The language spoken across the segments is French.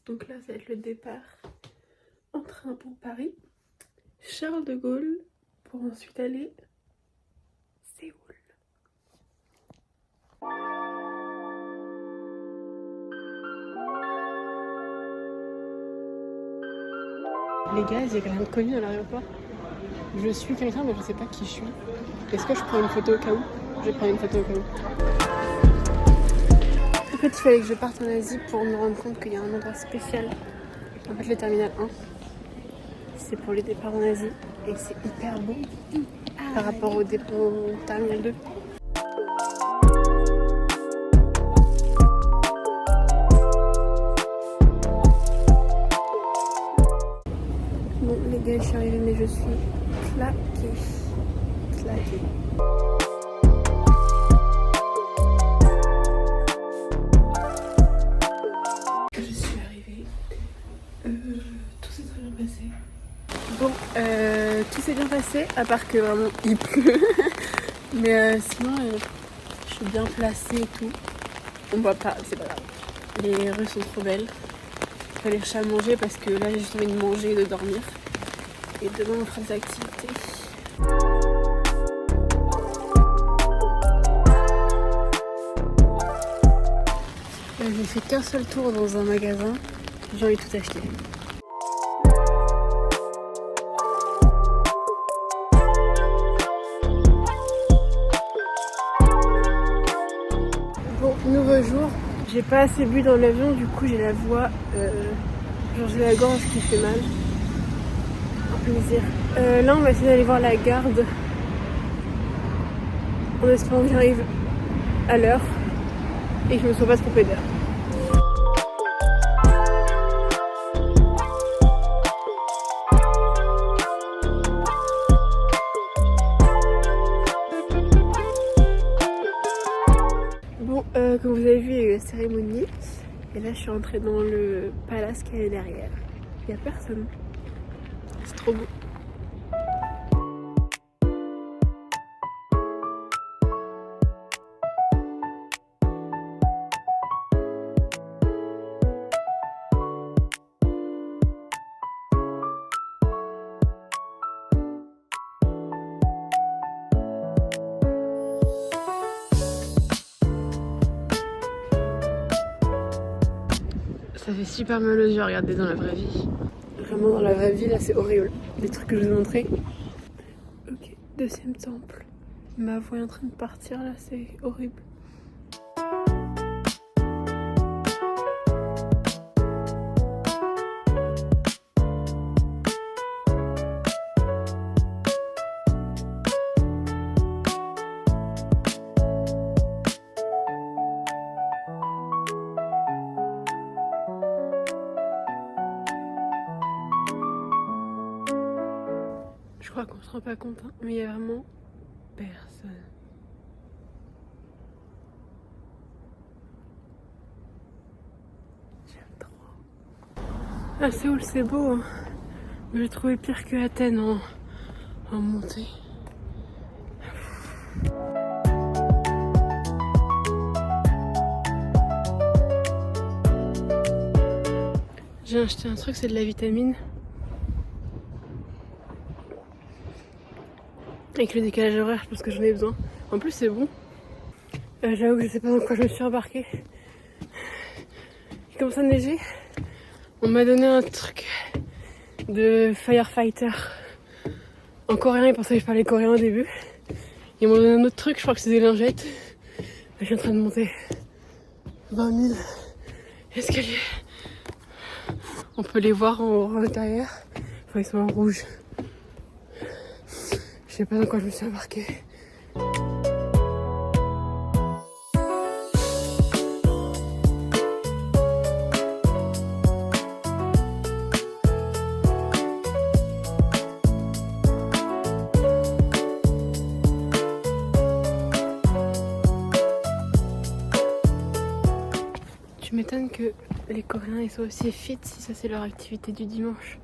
Donc là, ça va être le départ en train pour Paris. Charles de Gaulle pour ensuite aller Séoul. Les gars, il y a quelqu'un de connu dans l'aéroport. Je suis quelqu'un mais je sais pas qui je suis. Est-ce que je prends une photo au cas où? Je vais prendre une photo au cas où. En fait, il fallait que je parte en Asie pour me rendre compte qu'il y a un endroit spécial. En fait, le terminal 1, c'est pour les départs en Asie et c'est hyper beau par rapport au terminal 2. Bon, les gars, je suis arrivée, mais je suis claquée. Je suis arrivée. Tout s'est très bien passé. Bon, tout s'est bien passé, à part que vraiment il pleut. Mais sinon, je suis bien placée et tout. On voit pas, c'est pas grave. Les rues sont trop belles. Il fallait chercher à manger parce que là j'ai juste envie de manger et de dormir. Et demain on fera des activités. J'ai fait qu'un seul tour dans un magasin. J'ai envie de tout acheter. Bon, nouveau jour. J'ai pas assez bu dans l'avion, du coup j'ai la voix, genre j'ai la gorge qui fait mal. Un plaisir. Là on va essayer d'aller voir la garde. En espérant que j'arrive à l'heure et que je me sois pas trompée d'heure. Bon, comme vous avez vu, il y a eu la cérémonie. Et là, je suis entrée dans le palace qui est derrière. Il n'y a personne. C'est trop beau. Ça fait super mal aux yeux à regarder dans la vraie vie. Vraiment dans la vraie vie, là c'est horrible. Les trucs que je vous ai montrés. Ok, deuxième temple. Ma voix est en train de partir là, c'est horrible. Je crois qu'on se rend pas compte, hein, mais il y a vraiment personne. J'aime trop. Ah, Séoul, c'est beau, hein. Mais j'ai trouvé pire que Athènes en montée. J'ai acheté un truc, c'est de la vitamine. Avec le décalage horaire, je pense que j'en ai besoin. En plus, c'est bon. J'avoue que je sais pas dans quoi je me suis embarquée. Il commence à neiger. On m'a donné un truc de firefighter en coréen. Ils pensaient que je parlais coréen au début. Ils m'ont donné un autre truc, je crois que c'est des lingettes. Je suis en train de monter 20 000 escaliers. On peut les voir en haut, à l'intérieur. Enfin, ils sont en rouge. Je sais pas dans quoi je me suis embarquée. Tu m'étonnes que les Coréens ils soient aussi fit si ça c'est leur activité du dimanche.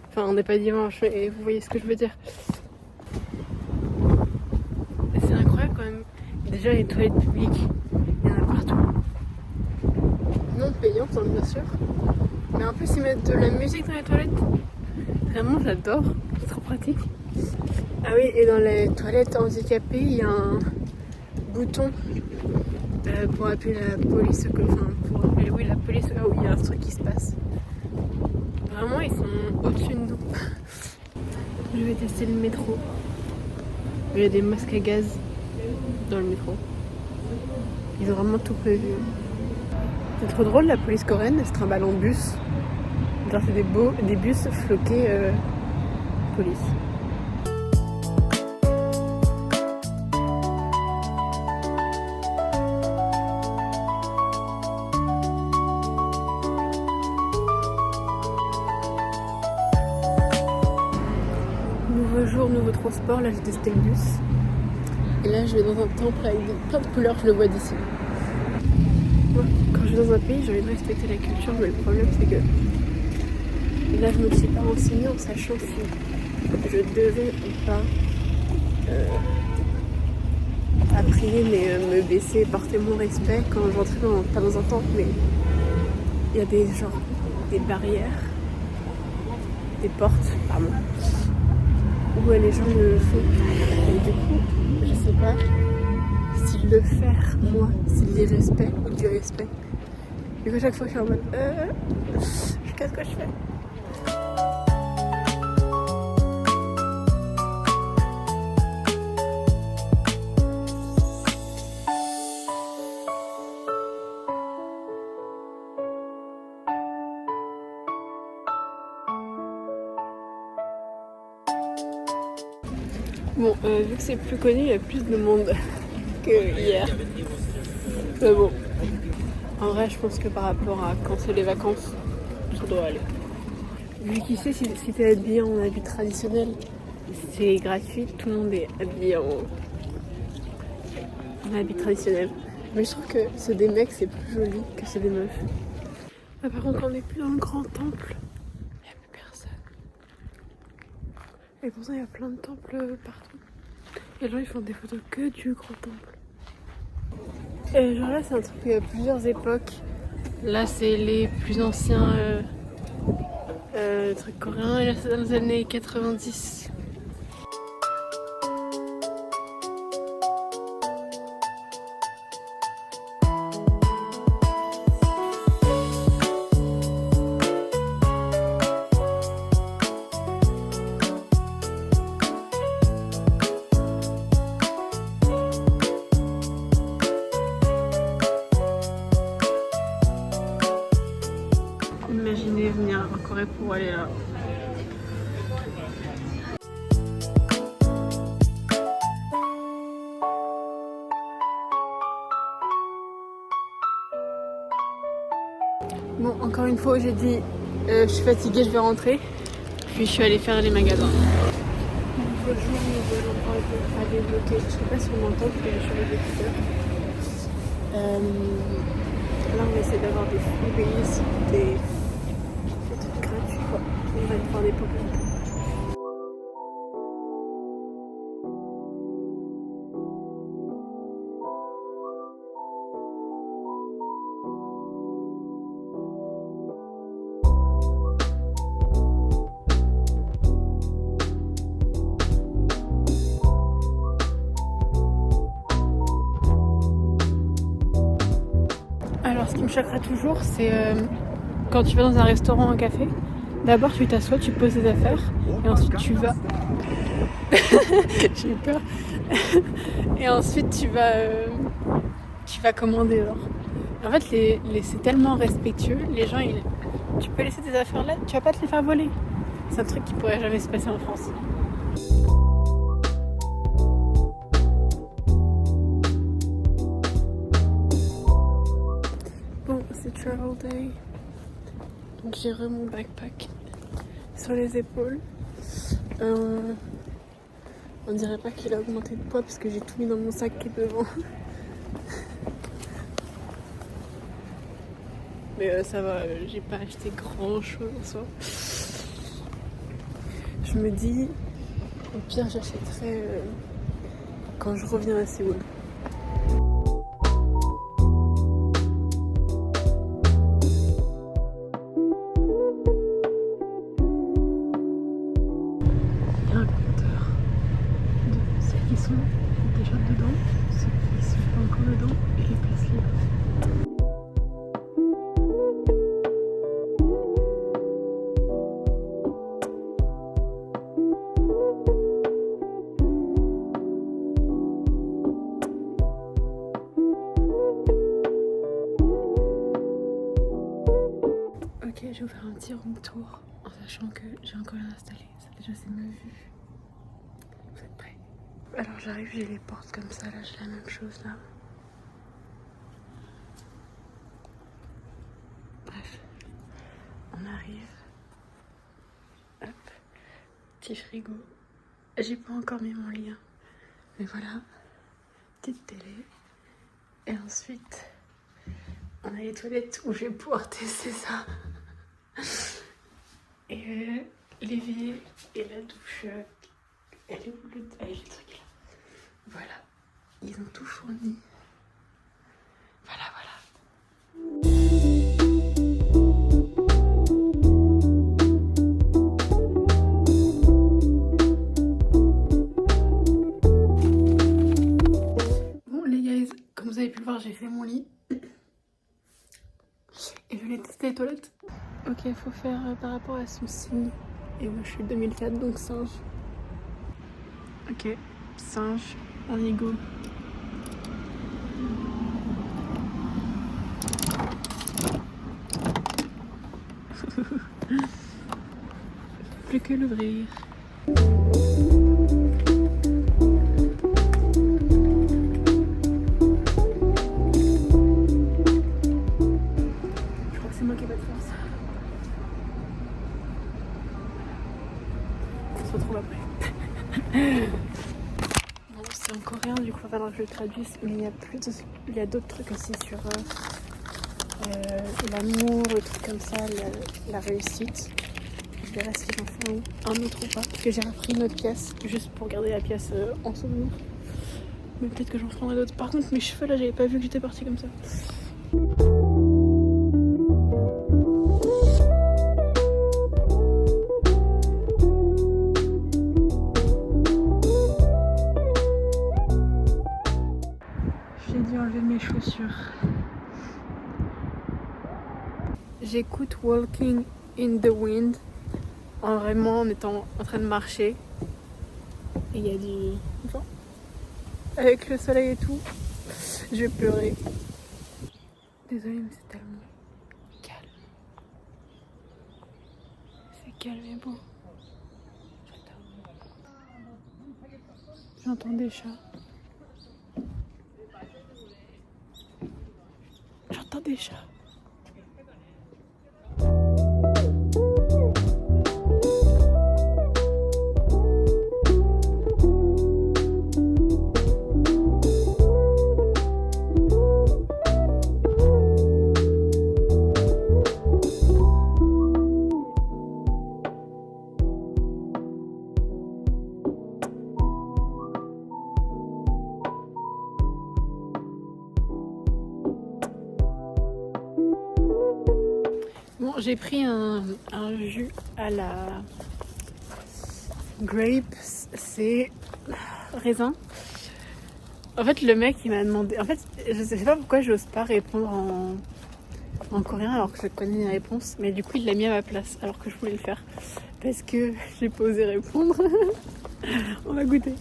Enfin, on n'est pas dimanche, mais vous voyez ce que je veux dire. C'est incroyable quand même. Déjà, les toilettes publiques, il y en a partout. Non payantes, hein, bien sûr. Mais en plus ils mettent de la musique dans les toilettes. Vraiment j'adore, c'est trop pratique. Ah oui, et dans les toilettes handicapées, il y a un bouton pour appeler la police, pour appeler la police là où il y a un truc qui se passe. Vraiment ils sont au-dessus de nous. Je vais tester le métro. Il y a des masques à gaz dans le métro. Ils ont vraiment tout prévu. C'est trop drôle, la police coréenne, elle se trimballe en bus. Genre c'est des bus floqués police. Nouveau jour, nouveau transport. Là j'ai testé le bus. Et là je vais dans un temple avec plein de couleurs, je le vois d'ici. Moi, quand je vais dans un pays, j'ai envie de respecter la culture, mais le problème c'est que là je me suis pas renseignée en sachant si je devais ou pas à prier, mais me baisser, porter mon respect quand j'entrais pas dans un temple, mais il y a des barrières, des portes, pardon, où les gens le font. Et du coup, je sais pas si le faire, moi, c'est l'irrespect ou du respect. Du coup, à chaque fois, je suis en mode qu'est-ce que je fais? Bon, vu que c'est plus connu, il y a plus de monde que hier. Mais bon, en vrai, je pense que par rapport à quand c'est les vacances, ça doit aller. Vu qu'ici, si t'es habillé en habit traditionnel, c'est gratuit, tout le monde est habillé en habit traditionnel. Mais je trouve que ceux des mecs, c'est plus joli que ceux des meufs. Ah, par contre, quand on n'est plus dans le grand temple, il n'y a plus personne. Et pourtant, il y a plein de temples partout. Et les gens, ils font des photos que du grand temple. Et genre là, c'est un truc à plusieurs époques. Là, c'est les plus anciens trucs coréens. Et là, c'est dans les années 90. Imaginez venir en Corée pour aller là. Bon, encore une fois, j'ai dit je suis fatiguée, je vais rentrer. Puis je suis allée faire les magasins. Nouveau jour, nouvel endroit à débloquer. Je sais pas si on m'entend parce que je suis avec les écouteurs. Là, on essaie d'avoir des freebies, des trucs gratuits, quoi. On va aller faire des pop-up. Alors, ce qui me choquera toujours, c'est quand tu vas dans un restaurant ou un café, d'abord tu t'assois, tu poses tes affaires, et ensuite tu vas... J'ai eu peur. Et ensuite tu vas commander. Alors. En fait, c'est tellement respectueux, les gens, tu peux laisser tes affaires là, tu vas pas te les faire voler. C'est un truc qui pourrait jamais se passer en France. C'est travel day, donc j'ai mon backpack sur les épaules. On dirait pas qu'il a augmenté de poids parce que j'ai tout mis dans mon sac qui est devant. Mais ça va, j'ai pas acheté grand chose en soi. Je me dis, au pire j'achèterai quand je reviens à Séoul. je vais vous faire un petit room tour en sachant que j'ai encore rien installé. Ça déjà c'est ma vue. Vous êtes prêts? Alors j'arrive, j'ai les portes comme ça, là j'ai la même chose là. Bref, on arrive. Hop, petit frigo. J'ai pas encore mis mon lien, mais voilà, petite télé. Et ensuite, on a les toilettes où je vais pouvoir tester ça. Et l'évier et la douche. Elle est où le truc là? Voilà, ils ont tout fourni. Voilà. Bon les guys, comme vous avez pu le voir, j'ai fait mon lit. Et je vais tester les toilettes. Ok, il faut faire par rapport à son signe. Et moi je suis 2004, donc singe. Ok, singe, on y go. Plus que l'ouvrir. Je crois que c'est moi qui ai pas de force. On se retrouve après. Bon, c'est en coréen, du coup il va falloir que je le traduise, mais il y a d'autres trucs aussi sur l'amour, le truc comme ça, la réussite. Je verrai si j'en fais un autre ou pas. Parce que j'ai repris une autre pièce, juste pour garder la pièce en souvenir. Mais peut-être que j'en ferai d'autres. Par contre, mes cheveux là, j'avais pas vu que j'étais partie comme ça. J'ai dû enlever mes chaussures. J'écoute Walking in the Wind en étant en train de marcher. Et il y a du vent. Avec le soleil et tout, je vais pleurer. Désolée, mais c'est tellement calme. C'est calme et beau. J'entends des chats. J'entends des chats. Bon, j'ai pris un jus à la grape, c'est raisin. En fait, le mec il m'a demandé. En fait, je sais pas pourquoi j'ose pas répondre en coréen alors que je connais les réponses, mais du coup il l'a mis à ma place alors que je voulais le faire parce que j'ai pas osé répondre. On va goûter.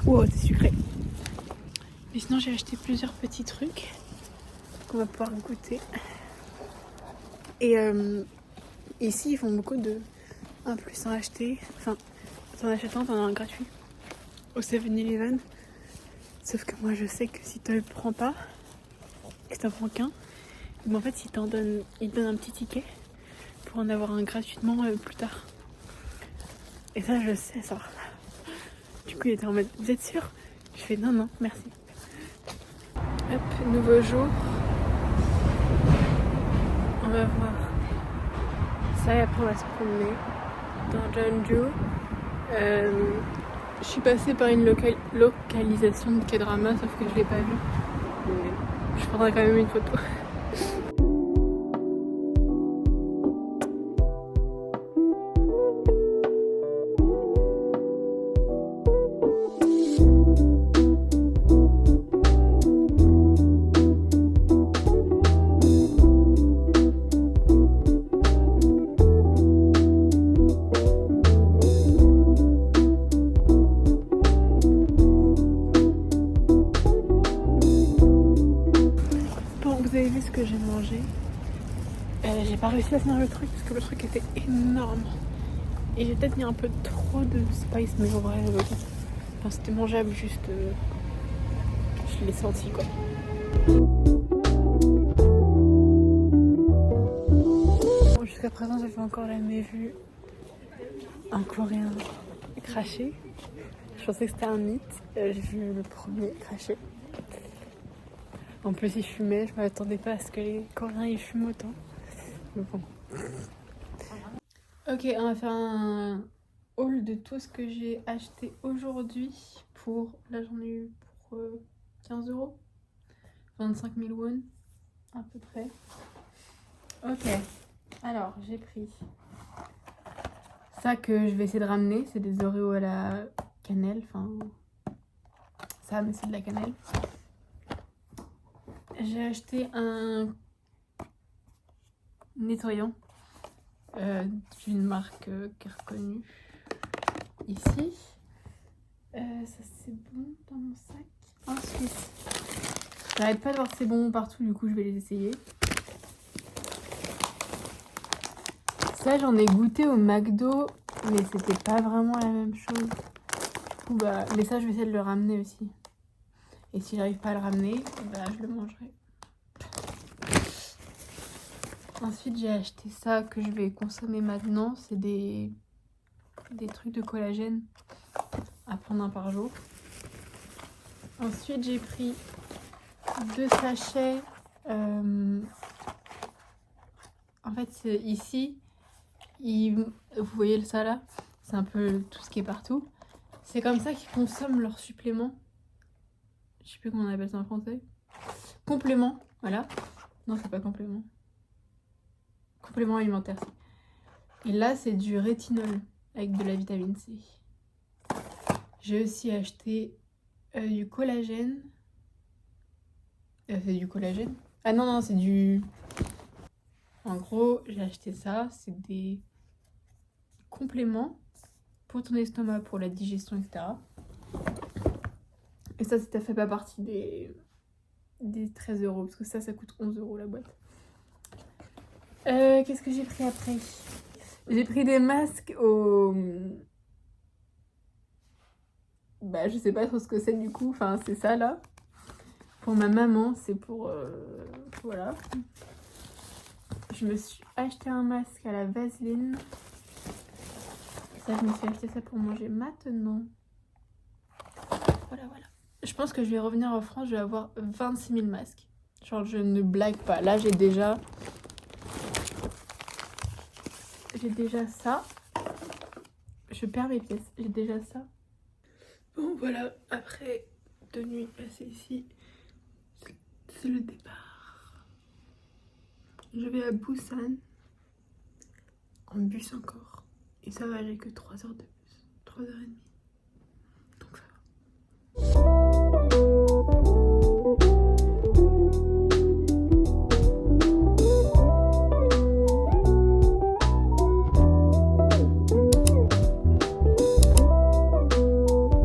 Wow, c'est sucré. Mais sinon j'ai acheté plusieurs petits trucs qu'on va pouvoir goûter. Et ici ils font beaucoup de 1 plus 1 acheté. Enfin, t'en achètes un, t'en as un gratuit au 7-Eleven. Sauf que moi je sais que si tu le prends pas, que t'en prends qu'un, mais en fait il te donne un petit ticket pour en avoir un gratuitement plus tard. Et ça je sais ça. Du coup il était en mode, vous êtes sûr? Je fais non merci. Hop, nouveau jour. On va voir ça et après on va se promener dans Jeonju. Je suis passée par une localisation de K-drama sauf que je l'ai pas vue. Mais je prendrai quand même une photo. pas réussi à finir le truc parce que le truc était énorme. Et j'ai peut-être mis un peu trop de spice, mais en vrai, enfin, c'était mangeable, juste je l'ai senti quoi. Bon, jusqu'à présent, j'ai fait encore jamais vu un Coréen cracher. Je pensais que c'était un mythe. J'ai vu le premier cracher. En plus, il fumait. Je m'attendais pas à ce que les Coréens ils fument autant. Mais bon. Ok, on va faire un haul de tout ce que j'ai acheté aujourd'hui pour. Là, j'en ai eu pour 15 euros. 25 000 won, à peu près. Ok, alors j'ai pris ça que je vais essayer de ramener. C'est des Oreos à la cannelle. Enfin, ça, mais c'est de la cannelle. J'ai acheté un nettoyant d'une marque qui est reconnue ici. Ça c'est bon dans mon sac. Ensuite, j'arrête pas de voir c'est bon partout, du coup je vais les essayer. Ça j'en ai goûté au McDo, mais c'était pas vraiment la même chose. Du coup, bah, mais ça je vais essayer de le ramener aussi. Et si j'arrive pas à le ramener, bah, je le mangerai. Ensuite j'ai acheté ça que je vais consommer maintenant. C'est des trucs de collagène à prendre un par jour. Ensuite j'ai pris 2 sachets. En fait ici, vous voyez ça là, c'est un peu tout ce qui est partout. C'est comme ça qu'ils consomment leurs suppléments. Je sais plus comment on appelle ça en français. Complément, voilà. Non, c'est pas complément. Complément alimentaire. Et là, c'est du rétinol avec de la vitamine C. J'ai aussi acheté du collagène. C'est du collagène? Ah non, non, c'est du... En gros, j'ai acheté ça. C'est des compléments pour ton estomac, pour la digestion, etc. Et ça fait pas partie des 13 euros, parce que ça coûte 11 euros la boîte. Qu'est-ce que j'ai pris après? J'ai pris des masques au... Bah, je sais pas trop ce que c'est du coup. Enfin, c'est ça là. Pour ma maman, c'est pour... Voilà. Je me suis acheté un masque à la vaseline. Ça, je me suis acheté ça pour manger maintenant. Voilà, voilà. Je pense que je vais revenir en France, je vais avoir 26 000 masques. Genre, je ne blague pas. Là, j'ai déjà ça. Je perds mes pièces. J'ai déjà ça. Bon, voilà. Après 2 nuits passées ici, c'est le départ. Je vais à Busan. En bus encore. Et ça va, j'ai que 3 heures de bus. 3h30.